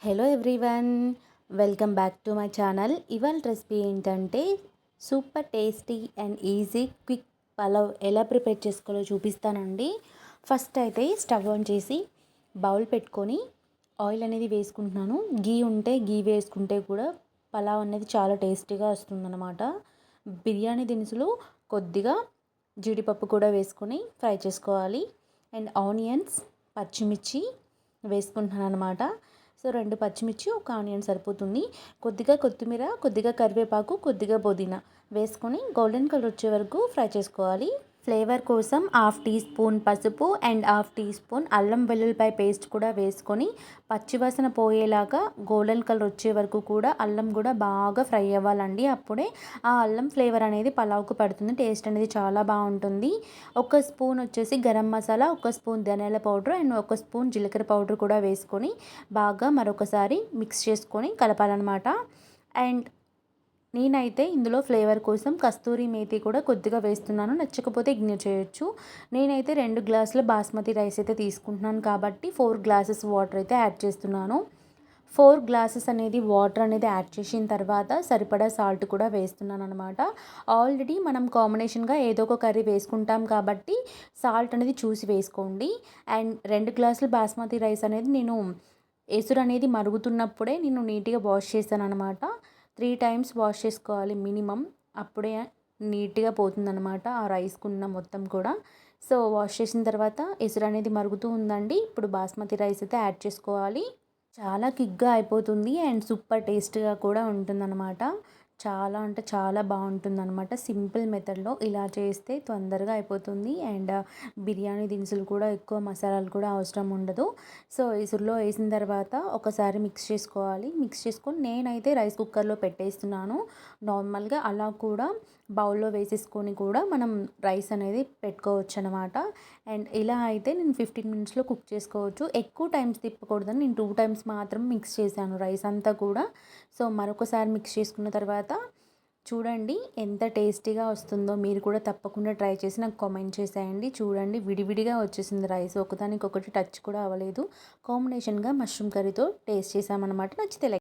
Hello everyone, welcome back to my channel. ఇవాళ recipe ఏంటంటే super tasty and easy quick pulao ఎలా prepare చేసుకోవాలో చూపిస్తానండి. ఫస్ట్ అయితే స్టవ్ ఆన్ చేసి బౌల్ పెట్టుకొని ఆయిల్ అనేది వేసుకుంటున్నాను. గీ ఉంటే గీ వేసుకుంటే కూడా పలావ్ అనేది చాలా టేస్టీగా వస్తుందన్నమాట. బిర్యానీ దినుసులు కొద్దిగా జీడిపప్పు కూడా వేసుకొని ఫ్రై చేసుకోవాలి. అండ్ ఆనియన్స్, పచ్చిమిర్చి వేసుకుంటున్నాను అనమాట. సో 2 పచ్చిమిర్చి, ఒక ఆనియన్ సరిపోతుంది. కొద్దిగా కొత్తిమీర, కొద్దిగా కరివేపాకు, కొద్దిగా పుదీనా వేసుకొని గోల్డెన్ కలర్ వచ్చే వరకు ఫ్రై చేసుకోవాలి. ఫ్లేవర్ కోసం 1/2 టీ స్పూన్ పసుపు అండ్ 1/2 టీ స్పూన్ అల్లం వెల్లుల్లిపాయ పేస్ట్ కూడా వేసుకొని పచ్చివాసన పోయేలాగా గోల్డెన్ కలర్ వచ్చే వరకు కూడా అల్లం కూడా బాగా ఫ్రై అవ్వాలండి. అప్పుడే ఆ అల్లం ఫ్లేవర్ అనేది పలావ్కు పడుతుంది. టేస్ట్ అనేది చాలా బాగుంటుంది. 1 స్పూన్ వచ్చేసి గరం మసాలా, 1 స్పూన్ ధనియాల పౌడర్ అండ్ 1 స్పూన్ జీలకర్ర పౌడర్ కూడా వేసుకొని బాగా మరొకసారి మిక్స్ చేసుకొని కలపాలన్నమాట. అండ్ నేనైతే ఇందులో ఫ్లేవర్ కోసం కస్తూరి మేతి కూడా కొద్దిగా వేస్తున్నాను. నచ్చకపోతే ఇగ్నోర్ చేయొచ్చు. నేనైతే 2 గ్లాసుల బాస్మతి రైస్ అయితే తీసుకుంటున్నాను కాబట్టి 4 గ్లాసెస్ వాటర్ అయితే యాడ్ చేస్తున్నాను. 4 గ్లాసెస్ అనేది వాటర్ అనేది యాడ్ చేసిన తర్వాత సరిపడా సాల్ట్ కూడా వేస్తున్నాను అనమాట. ఆల్రెడీ మనం కాంబినేషన్గా ఏదో ఒక కర్రీ వేసుకుంటాం కాబట్టి సాల్ట్ అనేది చూసి వేసుకోండి. అండ్ 2 గ్లాసుల బాస్మతి రైస్ అనేది నేను ఎసురు అనేది మరుగుతున్నప్పుడే నేను నీట్గా వాష్ చేశాను అనమాట. 3 టైమ్స్ వాష్ చేసుకోవాలి మినిమం. అప్పుడే నీట్గా పోతుందన్నమాట ఆ రైస్కున్న మొత్తం కూడా. సో వాష్ చేసిన తర్వాత ఎసురు అనేది మరుగుతూ ఉందండి. ఇప్పుడు బాస్మతి రైస్ అయితే యాడ్ చేసుకోవాలి. చాలా క్విక్గా అయిపోతుంది అండ్ సూపర్ టేస్ట్గా కూడా ఉంటుందన్నమాట. చాలా అంటే చాలా బాగుంటుందన్నమాట. సింపుల్ మెథడ్లో ఇలా చేస్తే తొందరగా అయిపోతుంది. అండ్ బిర్యానీ దినుసులు కూడా ఎక్కువ మసాలాలు కూడా అవసరం ఉండదు. సో ఇసురులో వేసిన తర్వాత ఒకసారి మిక్స్ చేసుకోవాలి. మిక్స్ చేసుకొని నేనైతే రైస్ కుక్కర్లో పెట్టేస్తున్నాను. నార్మల్గా అలా కూడా బౌల్లో వేసేసుకొని కూడా మనం రైస్ అనేది పెట్టుకోవచ్చు అనమాట. అండ్ ఇలా అయితే నేను 15 మినిట్స్లో కుక్ చేసుకోవచ్చు. ఎక్కువ టైమ్స్ తిప్పకూడదని నేను 2 టైమ్స్ మాత్రం మిక్స్ చేశాను రైస్ అంతా కూడా. సో మరొకసారి మిక్స్ చేసుకున్న తర్వాత చూడండి ఎంత టేస్టీగా వస్తుందో. మీరు కూడా తప్పకుండా ట్రై చేసి నాకు కామెంట్ చేసేయండి. చూడండి విడివిడిగా వచ్చేసింది రైస్, ఒకదానికొకటి టచ్ కూడా అవ్వలేదు. కాంబినేషన్గా మష్రూమ్ కర్రీతో టేస్ట్ చేసామన్నమాట. నచ్చితే లైక్